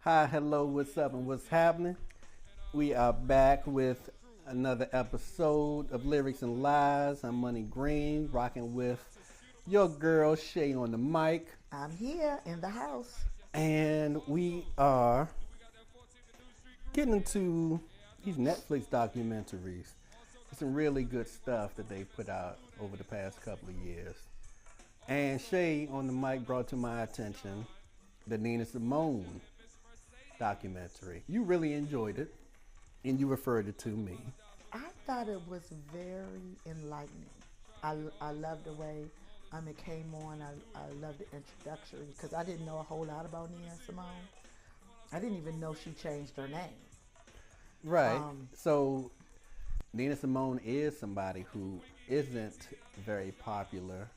Hi, hello, what's up, and what's happening? We are back with another episode of Lyrics and Lies. I'm Money Green, rocking with your girl Shay on the mic, I'm here in the house. and we are getting into these Netflix documentaries. Some really good stuff that they put out over the past couple of years. And Shay on the mic brought to my attention the Nina Simone documentary. You really enjoyed it, and you referred it to me. I thought it was very enlightening. I love the way it came on. I love the introductory because I didn't know a whole lot about Nina Simone. I didn't even know she changed her name. Right. Um, So Nina Simone is somebody who isn't very popular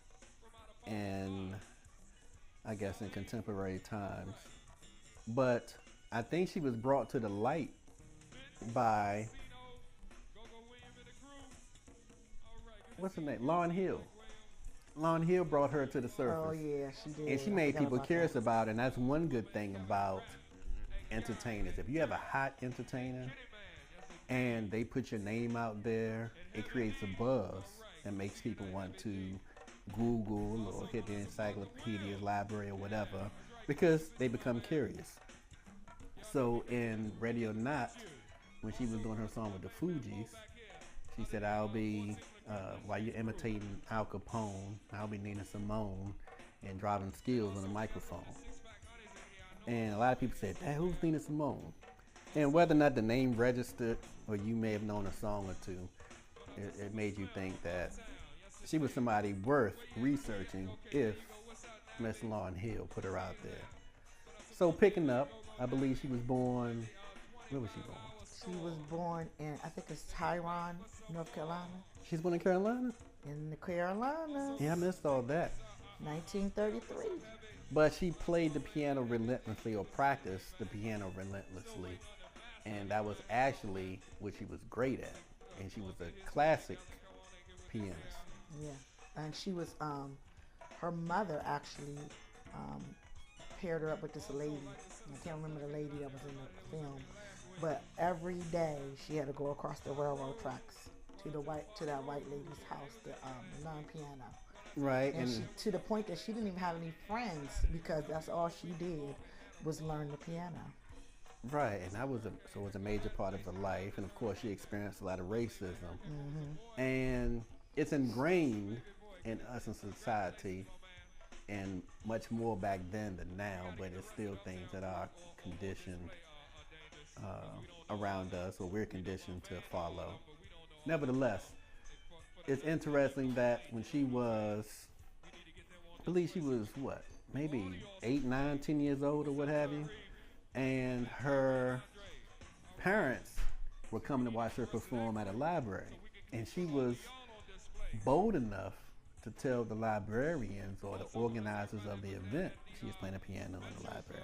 in, I guess, in contemporary times. But I think she was brought to the light by, what's her name? Lauryn Hill. Lauryn Hill brought her to the oh surface. yeah, she And did. she I made forgot people about that. curious about it. And that's one good thing about entertainers. If you have a hot entertainer and they put your name out there, it creates a buzz that makes people want to Google or hit the encyclopedia library or whatever because they become curious. So in Radio Not, when she was doing her song with the Fugees, she said, I'll be, while you're imitating Al Capone, I'll be Nina Simone and dropping skills on the microphone. And a lot of people said, who's Nina Simone? And whether or not the name registered or you may have known a song or two, it made you think that she was somebody worth researching if Miss Lauryn Hill put her out there. So picking up, I believe she was born, where was she born? She was born in I think it's Tyrone, North Carolina, She's born in Carolina? in the Carolinas, Yeah, I missed all that. 1933. But she played the piano relentlessly or practiced the piano relentlessly. And that was actually what she was great at. And she was a classic pianist. Yeah, and she was her mother actually um, paired her up with this lady. I can't remember the lady that was in the film, but every day she had to go across the railroad tracks to that white lady's house to learn piano. Right, And she and to the point that she didn't even have any friends because that's all she did was learn the piano. right, and that was so it was a major part of her life, and of course she experienced a lot of racism, and it's ingrained in us in society, and much more back then than now. But it's still things that are conditioned around us, or we're conditioned to follow. Nevertheless, it's interesting that when she was, I believe she was what, maybe 8, 9, 10 years old or what have you, and her parents were coming to watch her perform at a library, and she was bold enough to tell the librarians or the organizers of the event she was playing the piano in the library,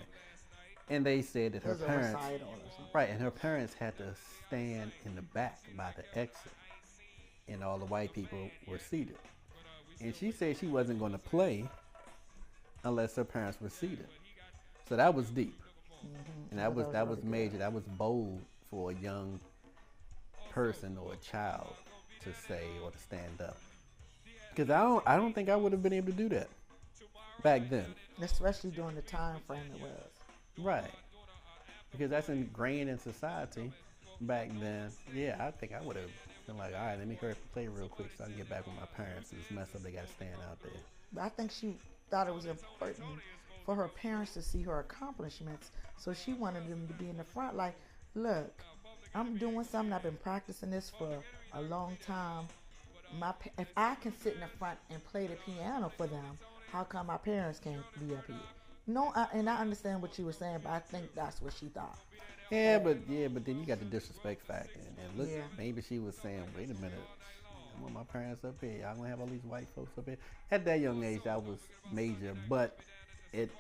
and they said that It her was a parents, recital or something. right, and her parents had to stand in the back by the exit, and all the white people were seated. And she said she wasn't going to play unless her parents were seated. So that was deep, and I thought that was that was really good. major. That was bold for a young person or a child to say or to stand up. Because I don't think I would have been able to do that back then. Especially during the time frame it was. Right. Because that's ingrained in society back then. Yeah, I think I would have been like, all right, let me hurry up and play real quick so I can get back with my parents. It's messed up. They got to stand out there. But I think she thought it was important for her parents to see her accomplishments. So she wanted them to be in the front, like, look, I'm doing something. I've been practicing this for a long time. If I can sit in the front and play the piano for them, how come my parents can't be up here? No, and I understand what you were saying, but I think that's what she thought. But then you got the disrespect factor. And look, Yeah, maybe she was saying, wait a minute, I want my parents up here. Y'all gonna have all these white folks up here. At that young age, that was major, but it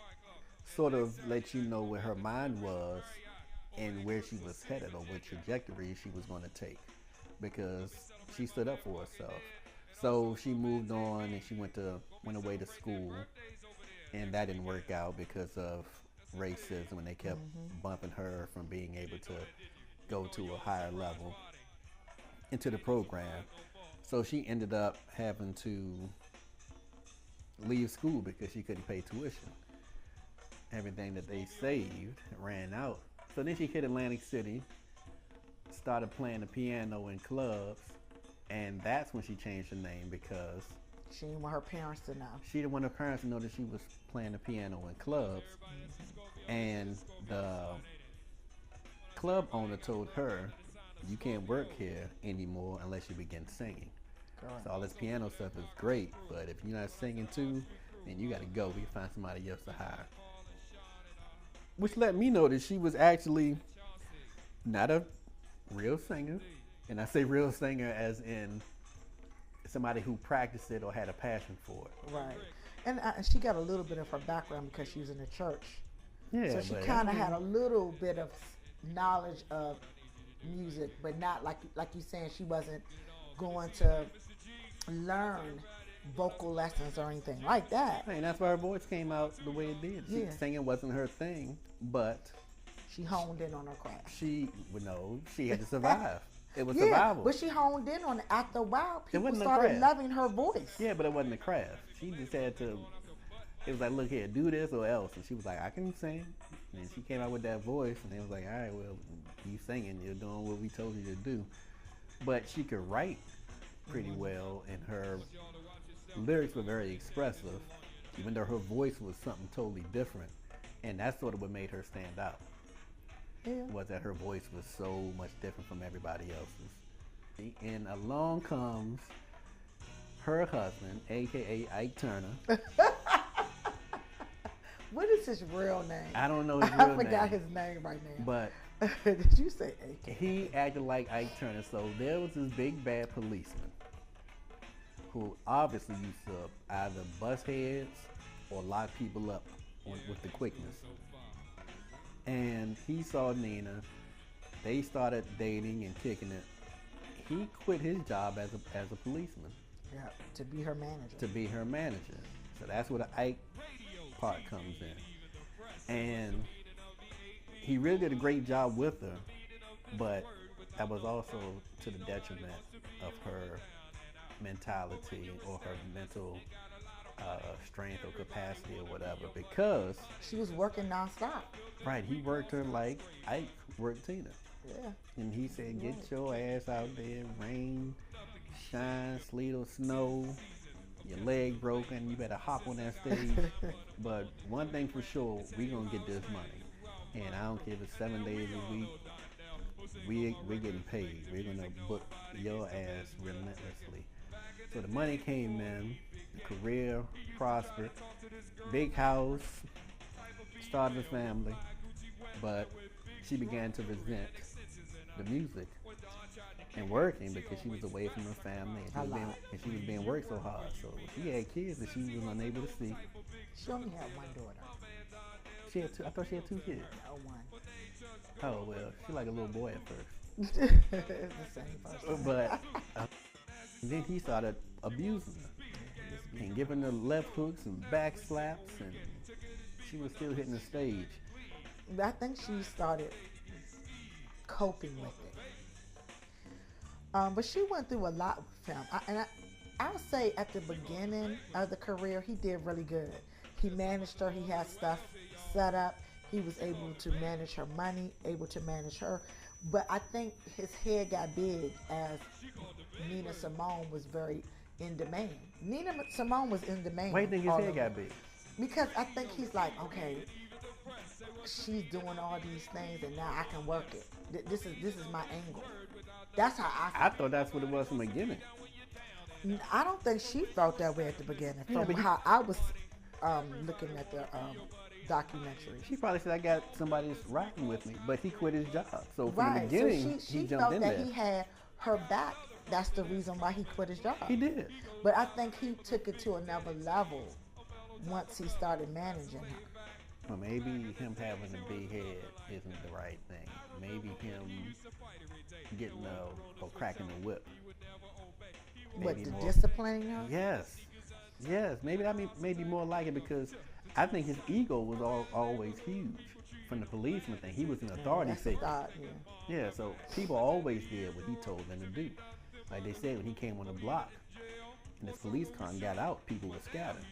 sort of let you know where her mind was and where she was headed or what trajectory she was going to take because she stood up for herself. So she moved on and she went away to school, and that didn't work out because of racism, and they kept bumping her from being able to go to a higher level into the program. So she ended up having to leave school because she couldn't pay tuition. Everything that they saved ran out. So then she hit Atlantic City, started playing the piano in clubs, and that's when she changed her name because she didn't want her parents to know. She didn't want her parents to know that she was playing the piano in clubs. And the club owner told her, you can't work here anymore unless you begin singing. Correct. So all this piano stuff is great, but if you're not singing too, then you got to go. We find somebody else to hire. Which let me know that she was actually not a real singer. And I say real singer as in somebody who practiced it or had a passion for it. Right. And she got a little bit of her background because she was in the church. Yeah, so she kind of had a little bit of knowledge of music, but not like you saying she wasn't going to learn vocal lessons or anything like that. And that's why her voice came out the way it did. Singing wasn't her thing, but she honed in on her craft. She had to survive. It was survival. But she honed in on it. After a while, people started loving her voice. Yeah, but it wasn't a craft. She just had to. It was like, look here, do this or else. And she was like, I can sing. And she came out with that voice, and they was like, all right, well, you singing, you're doing what we told you to do. But she could write pretty well, and her lyrics were very expressive, even though her voice was something totally different. And that's sort of what made her stand out. Yeah. Was that her voice was so much different from everybody else's. And along comes her husband, a.k.a. Ike Turner. What is his real name? I don't know his real name. I forgot his name right now. But did you say A.K.A.? He acted like Ike Turner. So there was this big bad policeman who obviously used to either bust heads or lock people up with the quickness. And he saw Nina. They started dating and kicking it. He quit his job as a policeman. Yeah, to be her manager. To be her manager. So that's where the Ike part comes in. And he really did a great job with her, but that was also to the detriment of her mentality or her mental strength or capacity or whatever, because she was working nonstop. Right, he worked her like Ike worked Tina. Yeah. And he said, get your ass out there, rain, shine, sleet or snow, your leg broken, you better hop on that stage. But one thing for sure, we gonna get this money. And I don't care if it's 7 days a week, we're getting paid. We're gonna book your ass relentlessly. So the money came in, the career prospered, big house, started a family, but she began to resent the music and working because she was away from her family and she was being worked so hard. So she had kids that she was unable to see. She only had one daughter. She had two. I thought she had 2 kids. No, one. Oh well, she like a little boy at first. It's the same person. But then he started abusing her and giving her left hooks and back slaps, and she was still hitting the stage. I think she started coping with it. But she went through a lot with him. I would say at the beginning of the career, he did really good. He managed her. He had stuff set up. He was able to manage her money, able to manage her. But I think his head got big as Nina Simone was very in demand. Nina Simone was in demand. Why do you think his head got big? Because I think he's like, okay, she's doing all these things and now I can work it. This is my angle. That's how I feel. I thought that's what it was from the beginning. I don't think she felt that way at the beginning. From how I was looking at the documentary. She probably said, I got somebody that's riding with me, but he quit his job. So from right. the beginning, so she he jumped felt in that there. He had her back. That's the reason why he quit his job. He did. But I think he took it to another level once he started managing her. Well, maybe him having a big head isn't the right thing. Maybe him getting or cracking the whip. What, Maybe the more. disciplining her? Yes. Yes, maybe that maybe more like it because I think his ego was always huge from the policeman thing. He was an authority That's the figure. thought, yeah. Yeah, so people always did what he told them to do. Like they said, when he came on the block and this police car got out, people were scattered.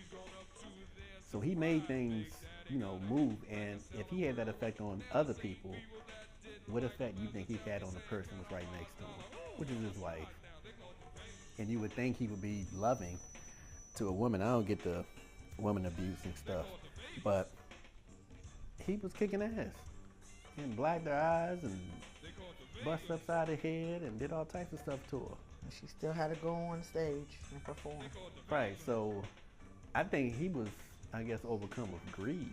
So he made things, move. And if he had that effect on other people, what effect do you think he had on the person who was right next to him, which is his wife? And you would think he would be loving to a woman. I don't get the woman abuse and stuff, but he was kicking ass and blacked her eyes and bust upside her head and did all types of stuff to her. And she still had to go on stage and perform. Right, so I think he was, I guess, overcome with greed.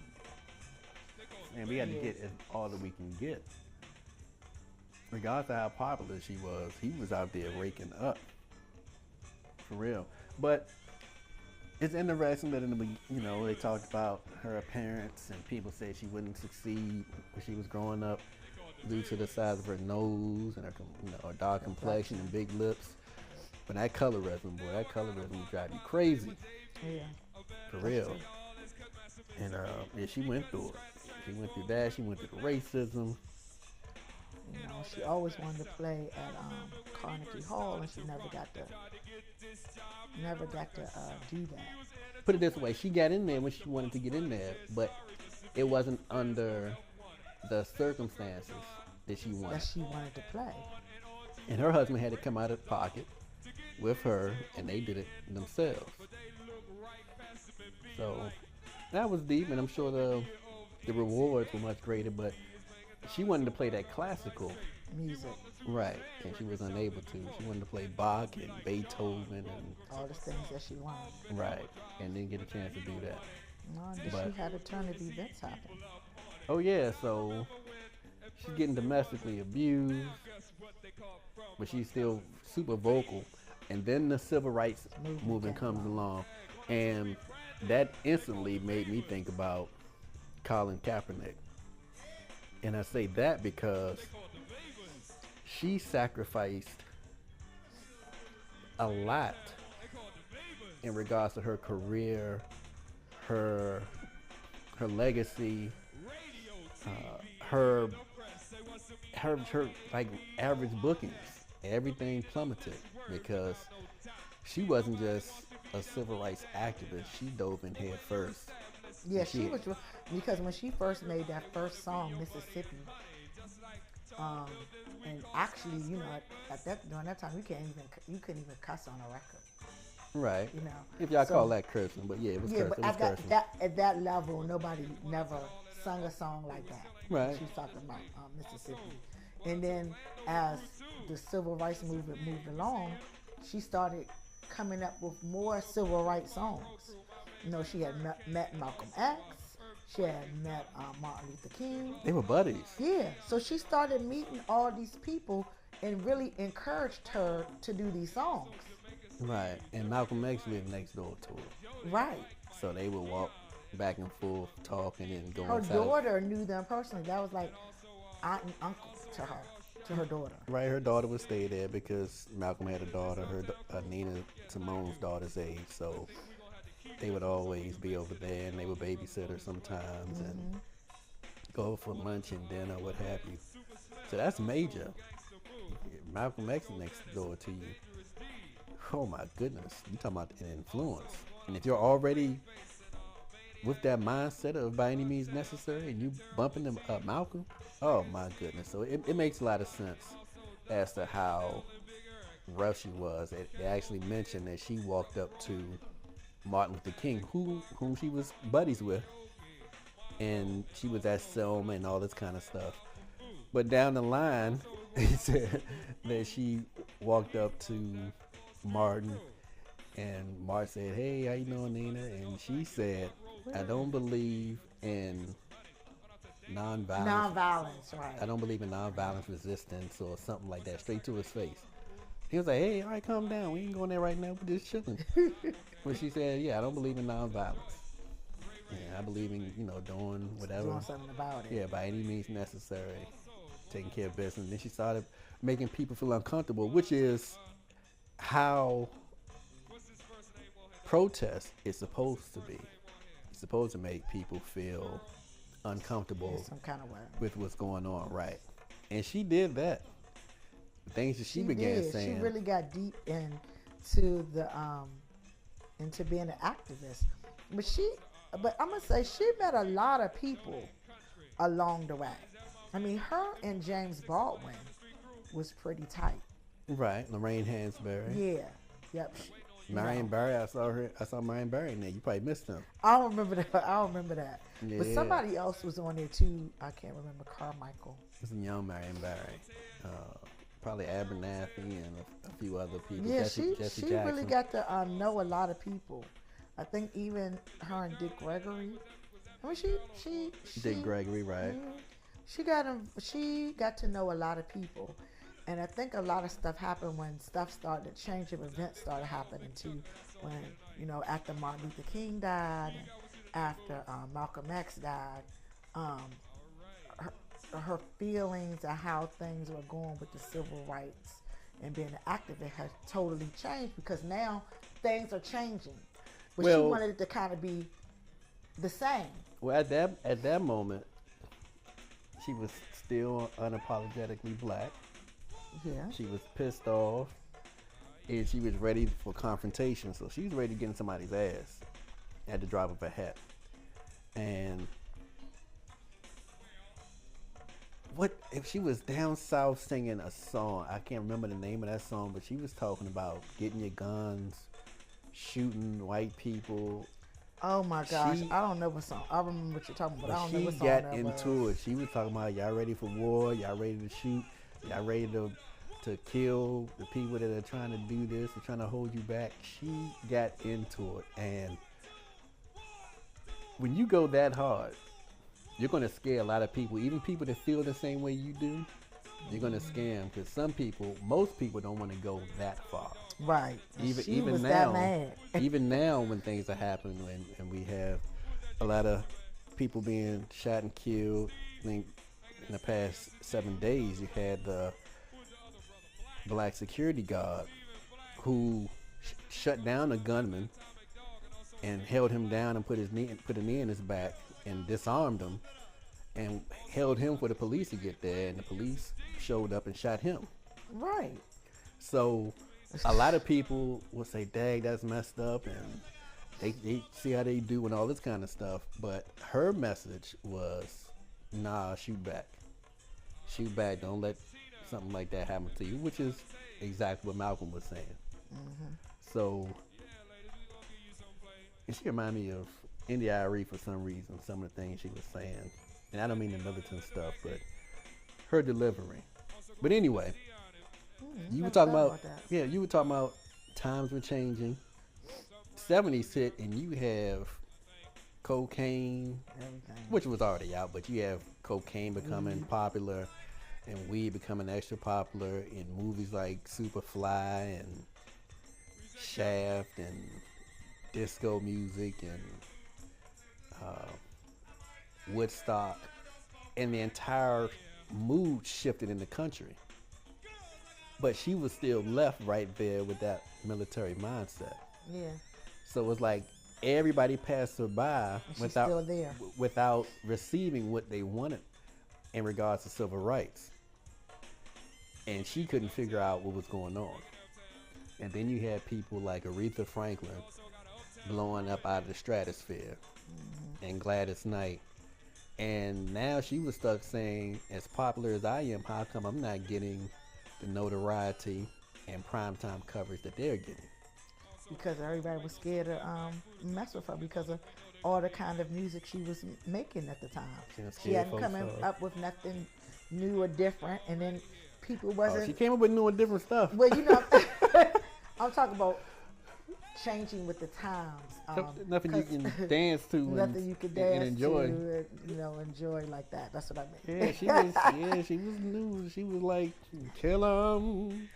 And we had to get all that we can get. Regardless of how popular she was, he was out there raking up. For real. But it's interesting that they talked about her appearance and people said she wouldn't succeed when she was growing up due to the size of her nose and her dark complexion and big lips. But that colorism, boy, would drive you crazy. Yeah. For real. And she went through it. She went through that. She went through the racism. She always wanted to play at Carnegie Hall, and she never got to do that. Put it this way, she got in there when she wanted to get in there, but it wasn't under the circumstances that she wanted. That she wanted to play. And her husband had to come out of pocket with her, and they did it themselves. So that was deep, and I'm sure the rewards were much greater, but she wanted to play that classical music. Right, and she was unable to. She wanted to play Bach and Beethoven and all the things that she wanted. Right, and didn't get a chance to do that. No, she had a turn of events happen. Oh yeah, so she's getting domestically abused, but she's still super vocal. And then the civil rights movement comes along, and that instantly made me think about Colin Kaepernick. And I say that because she sacrificed a lot in regards to her career, her legacy, her like average bookings. Everything plummeted because she wasn't just a civil rights activist. She dove in head first. Yeah, she was, because when she first made that first song, Mississippi, and actually, during that time, you couldn't even cuss on a record. Right. If y'all call that cursing, but yeah, it was cursing. Yeah, but at that level, nobody never sung a song like that. Right. She was talking about Mississippi. And then as the civil rights movement moved along, she started coming up with more civil rights songs. She had met Malcolm X. She had met Martin Luther King. They were buddies. Yeah. So she started meeting all these people and really encouraged her to do these songs. Right. And Malcolm X lived next door to her. Right. So they would walk back and forth, talking and going. Her daughter knew them personally. That was like aunt and uncle to her daughter. Right. Her daughter would stay there because Malcolm had a daughter, Nina Simone's daughter's age. So they would always be over there, and they would babysit her sometimes and go for lunch and dinner, what have you. So that's major. Malcolm X is next door to you. Oh my goodness, you talking about an influence. And if you're already with that mindset of by any means necessary and you bumping them up Malcolm, oh my goodness. So it makes a lot of sense as to how rough she was. They actually mentioned that she walked up to Martin Luther King, whom she was buddies with, and she was at Selma and all this kind of stuff. But down the line, he said that she walked up to Martin, and Martin said, "Hey, how you doing, Nina?" And she said, "I don't believe in nonviolence. Nonviolence, right? I don't believe in nonviolence resistance or something like that." Straight to his face. He was like, "Hey, all right, calm down. We ain't going there right now. We're just chilling." But she said, "Yeah, I don't believe in nonviolence. Yeah, I believe in doing whatever, doing something about it. Yeah, by any means necessary, taking care of business." And then she started making people feel uncomfortable, which is how protest is supposed to be. It's supposed to make people feel uncomfortable In some kind of way. with what's going on, right? And she did that. The things that she began did. saying. She really got deep into the into being an activist. But I'm gonna say she met a lot of people along the way. I mean, her and James Baldwin was pretty tight. Right, Lorraine Hansberry. Yeah. Yep. Marion Barry, I saw Marion Barry in there. You probably missed him. I don't remember that. Yeah. But somebody else was on there too. I can't remember. Carmichael. It was a young Marion Barry. Probably Abernathy and a few other people. Yeah, Jesse she Jackson. really got to know a lot of people. I think even her and Dick Gregory. I mean, she Dick Gregory, right? She got to know a lot of people, and I think a lot of stuff happened when stuff started. Change of events started happening too. When after Martin Luther King died, and after Malcolm X died, her feelings of how things were going with the civil rights and being an activist has totally changed because now things are changing. But she wanted it to kind of be the same. Well, at that moment, she was still unapologetically black. Yeah. She was pissed off, and she was ready for confrontation. So she was ready to get in somebody's ass at the drop of a hat. And what if she was down south singing a song? I can't remember the name of that song, but she was talking about getting your guns, shooting white people. Oh my gosh, I don't know what song. I remember what you're talking about. I don't know what song she got into it. She was talking about y'all ready for war, y'all ready to shoot, y'all ready to kill the people that are trying to do this, or trying to hold you back. She got into it, and when you go that hard, you're going to scare a lot of people, even people that feel the same way you do. You're going to scare them because most people don't want to go that far. Right. Even was now, that mad. even now when things are happening and we have a lot of people being shot and killed. I think in the past 7 days you had the black security guard who shut down a gunman and held him down and put a knee in his back and disarmed him and held him for the police to get there, and the police showed up and shot him. Right. So a lot of people will say, dang, that's messed up, and they see how they do and all this kind of stuff. But her message was, nah, shoot back. Shoot back. Don't let something like that happen to you, which is exactly what Malcolm was saying. Mm-hmm. So, and she reminded me of India Arie for some reason, some of the things she was saying. And I don't mean the militant stuff, but her delivery. But anyway, you were talking about you were talking about times were changing. 70s hit, and you have cocaine, everything, which was already out, but you have cocaine becoming popular and weed becoming extra popular in movies like Superfly and Shaft and disco music and Woodstock, and the entire mood shifted in the country. But she was still left right there with that military mindset. Yeah. So it was like everybody passed her by without receiving what they wanted in regards to civil rights. And she couldn't figure out what was going on. And then you had people like Aretha Franklin blowing up out of the stratosphere, and Gladys Knight. And now she was stuck saying, as popular as I am, how come I'm not getting the notoriety and primetime coverage that they're getting? Because everybody was scared to mess with her because of all the kind of music she was making at the time. She hadn't come up with nothing new or different, and then people wasn't... she came up with new and different stuff. Well, I'm talking about changing with the times. Nothing you can dance to nothing you can dance and enjoy. To, enjoy like that. That's what I mean. Yeah, she was new. She was like, kill 'em,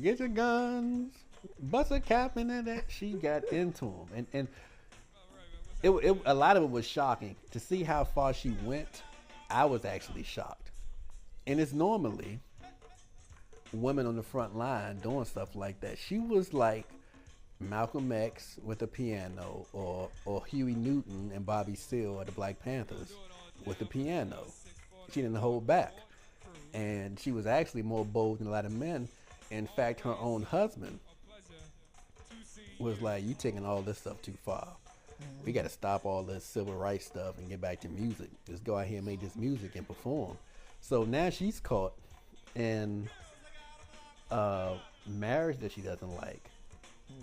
get your guns, bust a cap into that. She got into them, and it a lot of it was shocking to see how far she went. I was actually shocked, and it's normally women on the front line doing stuff like that. She was like Malcolm X with the piano, or Huey Newton and Bobby Seale or the Black Panthers with the piano. She didn't hold back. And she was actually more bold than a lot of men. In fact, her own husband was like, you taking all this stuff too far. We got to stop all this civil rights stuff and get back to music. Just go out here and make this music and perform. So now she's caught in a marriage that she doesn't like.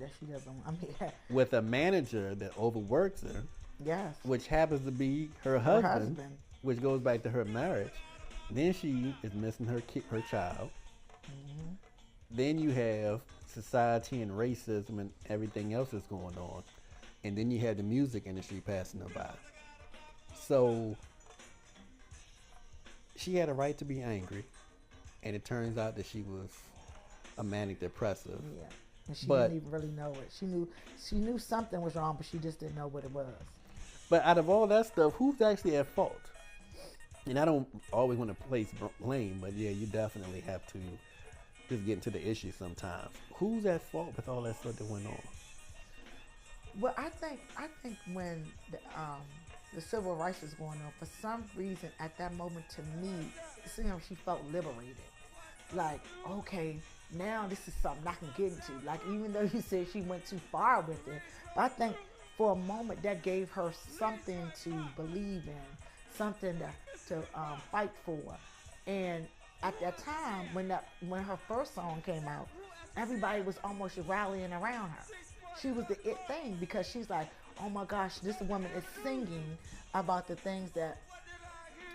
That she doesn't. I mean, with a manager that overworks her. Yes. Which happens to be her husband, which goes back to her marriage. Then she is missing her child. Mm-hmm. Then you have society and racism and everything else that's going on. And then you have the music industry passing her by. So she had a right to be angry. And it turns out that she was a manic depressive. Yeah. And she didn't even really know it. She knew something was wrong, but she just didn't know what it was. But out of all that stuff, who's actually at fault? And I don't always want to place blame, but yeah, you definitely have to just get into the issue sometimes. Who's at fault with all that stuff that went on? Well, I think when the civil rights was going on, for some reason at that moment, to me, it seemed like she felt liberated. Like, okay, now this is something I can get into. Like, even though you said she went too far with it, but I think for a moment that gave her something to believe in, something to fight for. And at that time, when her first song came out, everybody was almost rallying around her. She was the it thing because she's like, oh my gosh, this woman is singing about the things that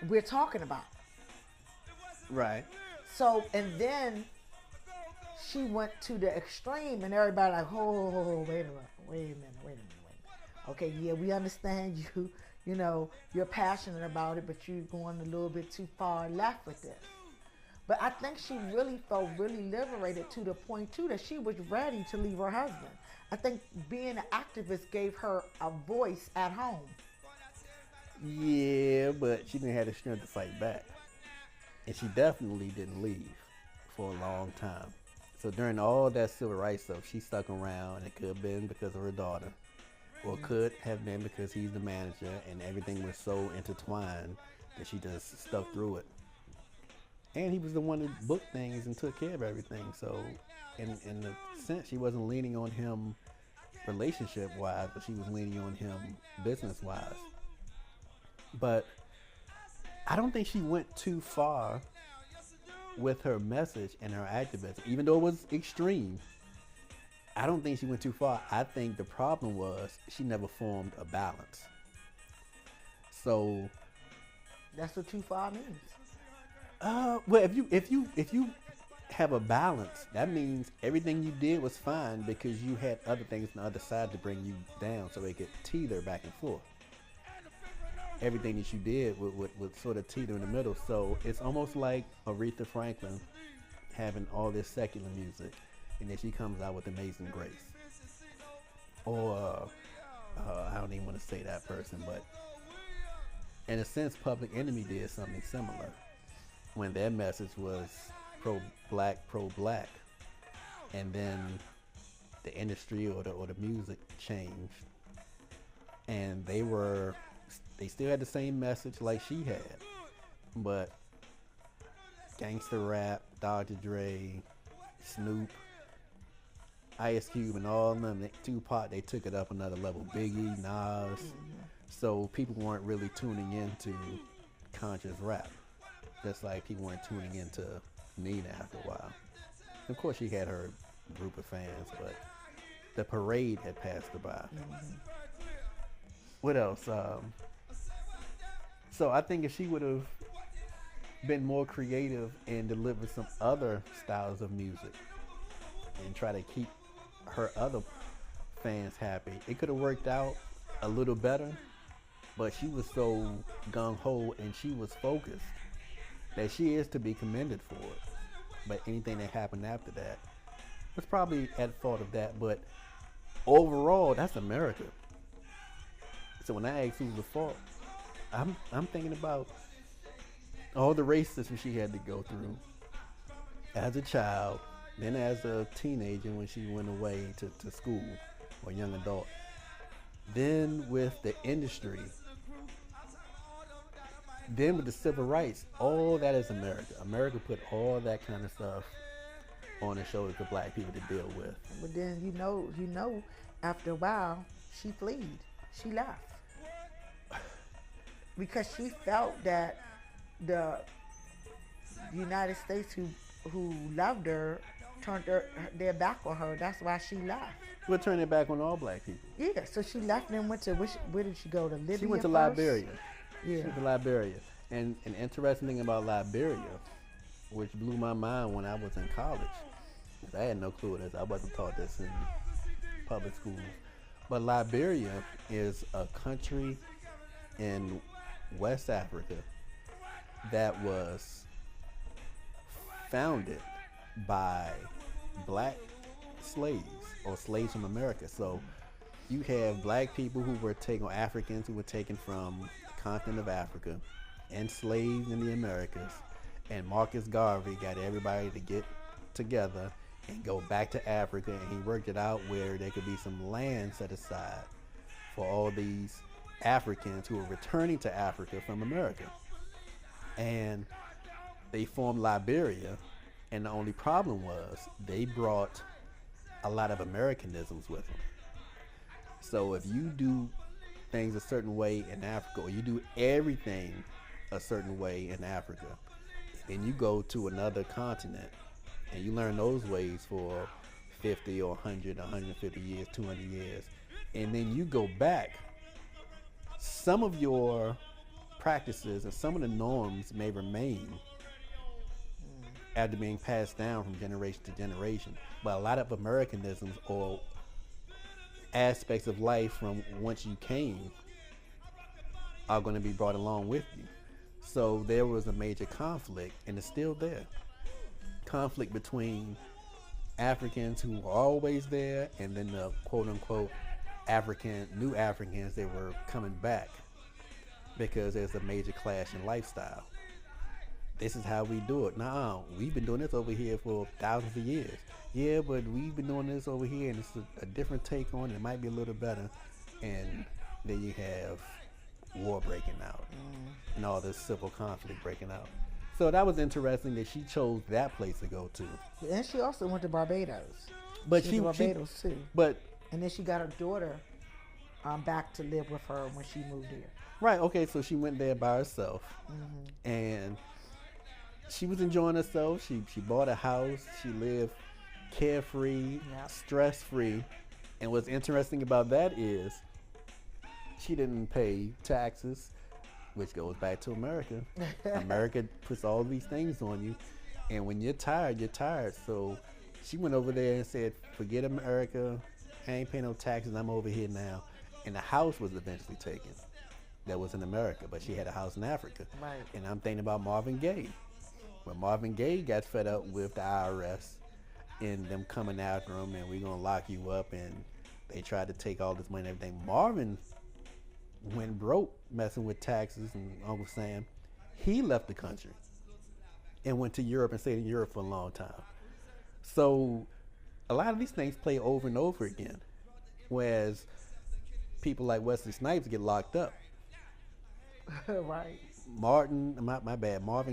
we're talking about. Right. So, and then she went to the extreme and everybody like, oh, wait a minute. Okay, yeah, we understand you, you know, you're passionate about it, but you're going a little bit too far left with this. But I think she really felt really liberated to the point, too, that she was ready to leave her husband. I think being an activist gave her a voice at home. Yeah, but she didn't have the strength to fight back. And she definitely didn't leave for a long time. So during all that civil rights stuff, she stuck around. It could have been because of her daughter. Or could have been because he's the manager and everything was so intertwined that she just stuck through it. And he was the one that booked things and took care of everything. So in a sense, she wasn't leaning on him relationship-wise, but she was leaning on him business-wise. But I don't think she went too far with her message and her activism. Even though it was extreme, I don't think she went too far. I think the problem was she never formed a balance. So that's what too far means. Well, if you have a balance, that means everything you did was fine because you had other things on the other side to bring you down, so it could teeter back and forth. Everything that you did would sort of teeter in the middle. So it's almost like Aretha Franklin having all this secular music, and then she comes out with Amazing Grace. Or I don't even want to say that person, but in a sense, Public Enemy did something similar when their message was pro-black, and then the industry or the music changed, and they still had the same message like she had, but gangster rap, Dr. Dre, Snoop, Ice Cube, and all of them, Tupac, they took it up another level. Biggie, Nas, so people weren't really tuning into conscious rap. Just like people weren't tuning into Nina after a while. Of course, she had her group of fans, but the parade had passed her by. Mm-hmm. What else? So I think if she would have been more creative and delivered some other styles of music and try to keep her other fans happy, it could have worked out a little better. But she was so gung-ho and she was focused that she is to be commended for it. But anything that happened after that was probably at fault of that. But overall, that's America. So when I ask who's the fault, I'm thinking about all the racism she had to go through as a child, then as a teenager when she went away to school, or young adult. Then with the industry, then with the civil rights, all that is America. America put all that kind of stuff on the shoulders of black people to deal with. But then you know, after a while, she fled. She left because she felt that the United States who loved her turned their back on her. That's why she left. We'll turn it back on all black people. Yeah, so she left and went to where did she go? To Libya. She went to first? Liberia. Yeah. She went to Liberia. And an interesting thing about Liberia, which blew my mind when I was in college, I had no clue this. I wasn't taught this in public schools. But Liberia is a country in West Africa that was founded by black slaves or slaves from America. So you have black people who were taken, or Africans who were taken from the continent of Africa, enslaved in the Americas, and Marcus Garvey got everybody to get together and go back to Africa, and he worked it out where there could be some land set aside for all these Africans who were returning to Africa from America. And they formed Liberia, and the only problem was they brought a lot of Americanisms with them. So if you do things a certain way in Africa, or you do everything a certain way in Africa, and you go to another continent and you learn those ways for 50 or 100, 150 years, 200 years, and then you go back, some of your practices and some of the norms may remain after being passed down from generation to generation, but a lot of Americanisms or aspects of life from once you came are going to be brought along with you. So there was a major conflict, and it's still there. Conflict between Africans who were always there, and then the quote-unquote new Africans that were coming back, because there's a major clash in lifestyle. This is how we do it. Nah, we've been doing this over here for thousands of years. Yeah, but we've been doing this over here, and it's a different take on it. It might be a little better. And then you have war breaking out and all this civil conflict breaking out. So that was interesting that she chose that place to go to. And she also went to Barbados. But she went to Barbados too. But and then she got her daughter back to live with her when she moved here. Right. Okay. So she went there by herself, and she was enjoying herself. She bought a house. She lived carefree, stress-free. And what's interesting about that is she didn't pay taxes, which goes back to America. America puts all these things on you, and when you're tired, you're tired. So she went over there and said, forget America. I ain't paying no taxes. I'm over here now. And the house was eventually taken. That was in America, but she had a house in Africa. Right. And I'm thinking about Marvin Gaye. When Marvin Gaye got fed up with the IRS and them coming after him, and we're going to lock you up, and they tried to take all this money and everything. Marvin went broke messing with taxes, and Uncle Sam, he left the country and went to Europe and stayed in Europe for a long time. So a lot of these things play over and over again, whereas people like Wesley Snipes get locked up. Right. Marvin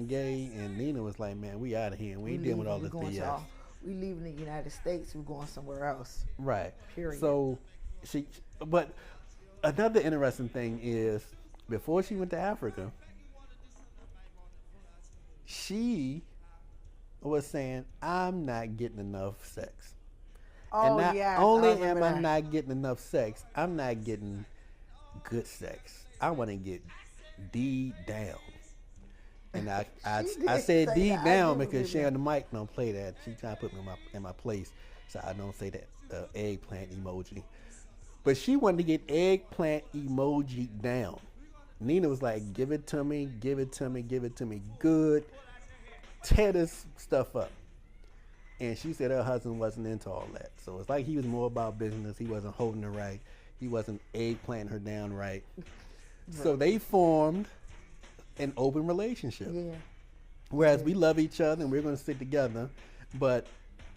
Gaye and Nina was like, man, we out of here, and we ain't dealing with all this BS. We leaving the United States, we're going somewhere else. Right. Period. So but another interesting thing is, before she went to Africa, she was saying, I'm not getting enough sex. Oh, and yeah. Only am I not getting enough sex, I'm not getting good sex. I want to get D down. And I said D down because Shay on the mic don't play that. She trying to put me in my place, so I don't say that eggplant emoji. But she wanted to get eggplant emoji down. Nina was like, give it to me, give it to me, give it to me. Good. Tear this stuff up. And she said her husband wasn't into all that. So it's like he was more about business. He wasn't holding her right. He wasn't eggplanting her down right. So they formed an open relationship. Yeah. Whereas we love each other and we're going to stick together. But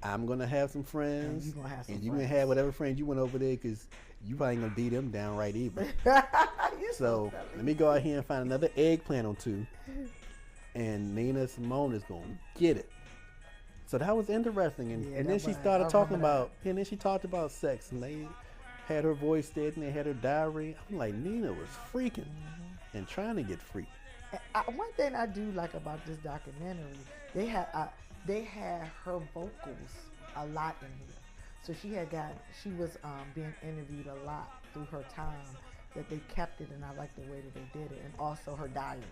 I'm gonna have some friends, and you're gonna have some and you're friends. gonna have whatever friends you want over there, because you probably ain't gonna beat them down right either. So let me go out here and find another eggplant or two, and Nina Simone is gonna get it. So that was interesting, and then she started talking about, and then she talked about sex, and they had her voice dead, and they had her diary. I'm like, Nina was freaking and trying to get free. One thing I do like about this documentary, they had her vocals a lot in here. So she was being interviewed a lot through her time, that they kept it, and I like the way that they did it, and also her diary.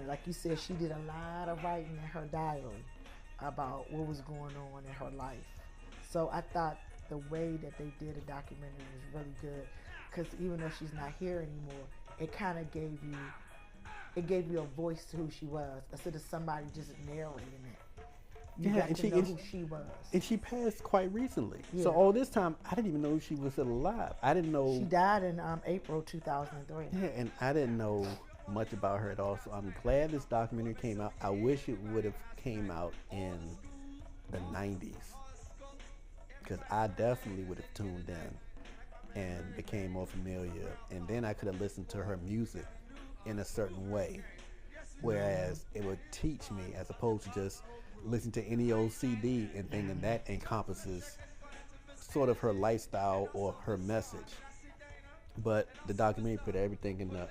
Like you said, she did a lot of writing in her diary about what was going on in her life. So I thought the way that they did a documentary was really good, because even though she's not here anymore, it kind of gave you a voice to who she was, instead of somebody just narrating it. You got to know who she was. And she passed quite recently. Yeah. So all this time, I didn't even know she was still alive. I didn't know. She died in April 2003. Yeah, and I didn't know much about her at all. So I'm glad this documentary came out. I wish it would have came out in the 90s, because I definitely would have tuned in and became more familiar. And then I could have listened to her music in a certain way, whereas it would teach me, as opposed to just listen to any old CD and thinking that encompasses sort of her lifestyle or her message. But the documentary put everything in the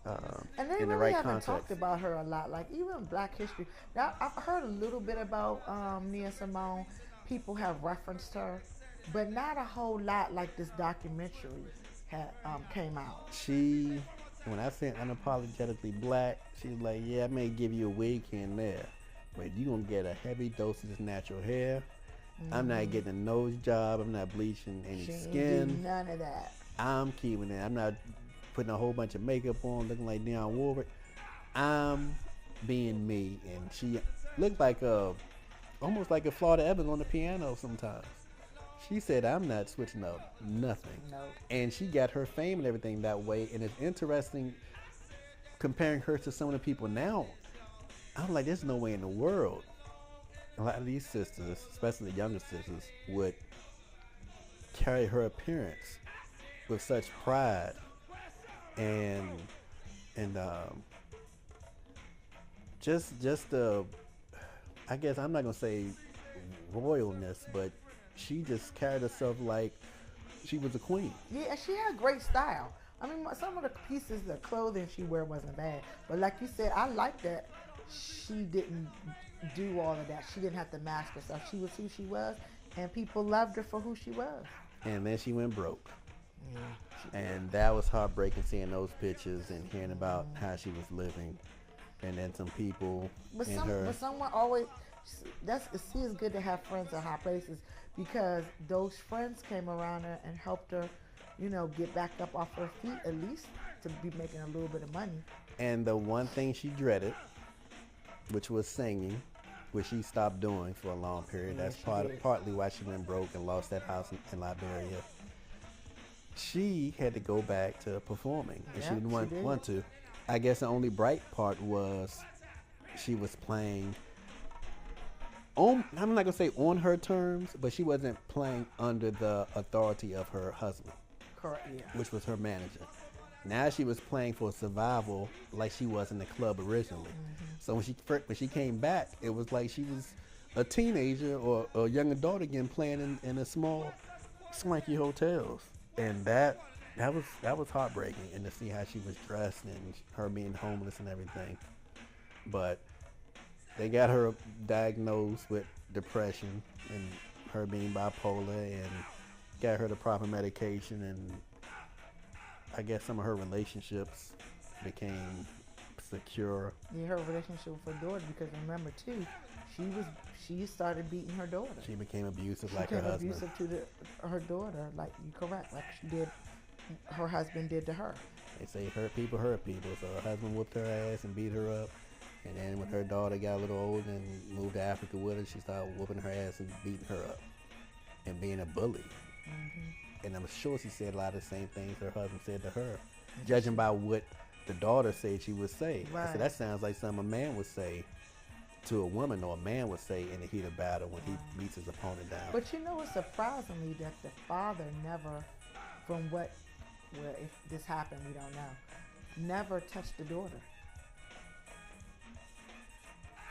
and they in really the right haven't context. talked about her a lot. Like even Black History. Now I've heard a little bit about Nina Simone. People have referenced her, but not a whole lot like this documentary had came out. She, when I said unapologetically black, she was like, yeah, I may give you a wig here and there, but you're going to get a heavy dose of this natural hair. I'm not getting a nose job. I'm not bleaching any She ain't skin. do none of that. I'm keeping it. I'm not putting a whole bunch of makeup on, looking like Dionne Warwick. I'm being me. And she looked like almost like a Florida Evans on the piano sometimes. She said, I'm not switching up nothing. No. And she got her fame and everything that way. And it's interesting comparing her to some of the people now. I'm like, there's no way in the world a lot of these sisters, especially the younger sisters, would carry her appearance with such pride and just the, I guess I'm not gonna say royalness, but she just carried herself like she was a queen. Yeah, she had great style. I mean, some of the pieces, the clothing she wore wasn't bad, but like you said, I like that she didn't do all of that. She didn't have to mask herself. She was who she was, and people loved her for who she was. And then she went broke. Yeah, And that was heartbreaking, seeing those pictures and hearing about how she was living. And then some people But in her. someone always, see, it's good to have friends in high places, because those friends came around her and helped her, get back up off her feet, at least to be making a little bit of money. And the one thing she dreaded, which was singing, which she stopped doing for a long period. Yeah, That's she partly why she went broke and lost that house in Liberia. She had to go back to performing, and she didn't want to. I guess the only bright part was she was playing on, I'm not gonna say on her terms, but she wasn't playing under the authority of her husband, Correct. Yeah. which was her manager. Now she was playing for survival like she was in the club originally. So when she came back, it was like she was a teenager or a young adult again, playing in a small, swanky hotels. And that was heartbreaking, and to see how she was dressed and her being homeless and everything. But they got her diagnosed with depression and her being bipolar, and got her the proper medication, and I guess some of her relationships became secure. Yeah, her relationship with her daughter, because remember too, she started beating her daughter. She became abusive She like her became husband. abusive to her daughter, like you correct, like her husband did to her. They say hurt people. So her husband whooped her ass and beat her up. And then when her daughter got a little older and moved to Africa with her, she started whooping her ass and beating her up and being a bully. And I'm sure she said a lot of the same things her husband said to her, judging by what the daughter said she would say. I Right. said, that sounds like something a man would say to a woman or a man would say in the heat of battle when he meets his opponent down. But you know, it's surprising me that the father never, well, if this happened, we don't know, never touched the daughter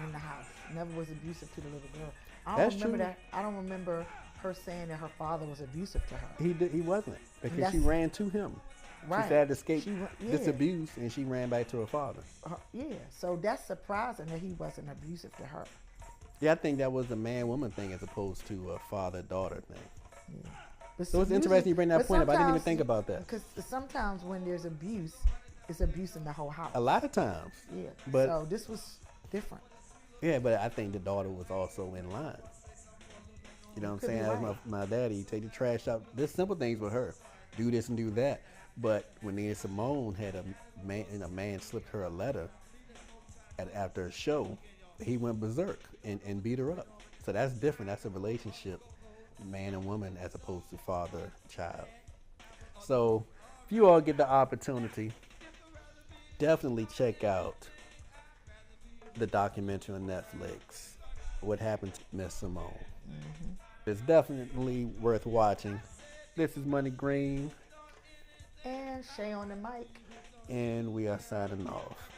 in the house. Never was abusive to the little girl. I don't remember her saying that her father was abusive to her. He wasn't, because she ran to him. Right. She had to escape this abuse, and she ran back to her father. So that's surprising that he wasn't abusive to her. Yeah, I think that was a man-woman thing as opposed to a father-daughter thing. Yeah. So it's interesting you bring that point up. I didn't even think about that. Because sometimes when there's abuse, it's abuse in the whole house. A lot of times. Yeah. But so this was different. Yeah, but I think the daughter was also in line. You know what I'm saying? As my daddy, take the trash out. There's simple things with her. Do this and do that. But when Nina Simone had a man slipped her a letter after a show, he went berserk and beat her up. So that's different. That's a relationship, man and woman, as opposed to father-child. So if you all get the opportunity, definitely check out the documentary on Netflix, What Happened to Miss Simone. Mm-hmm. It's definitely worth watching. This is Money Green. And Shay on the mic. And we are signing off.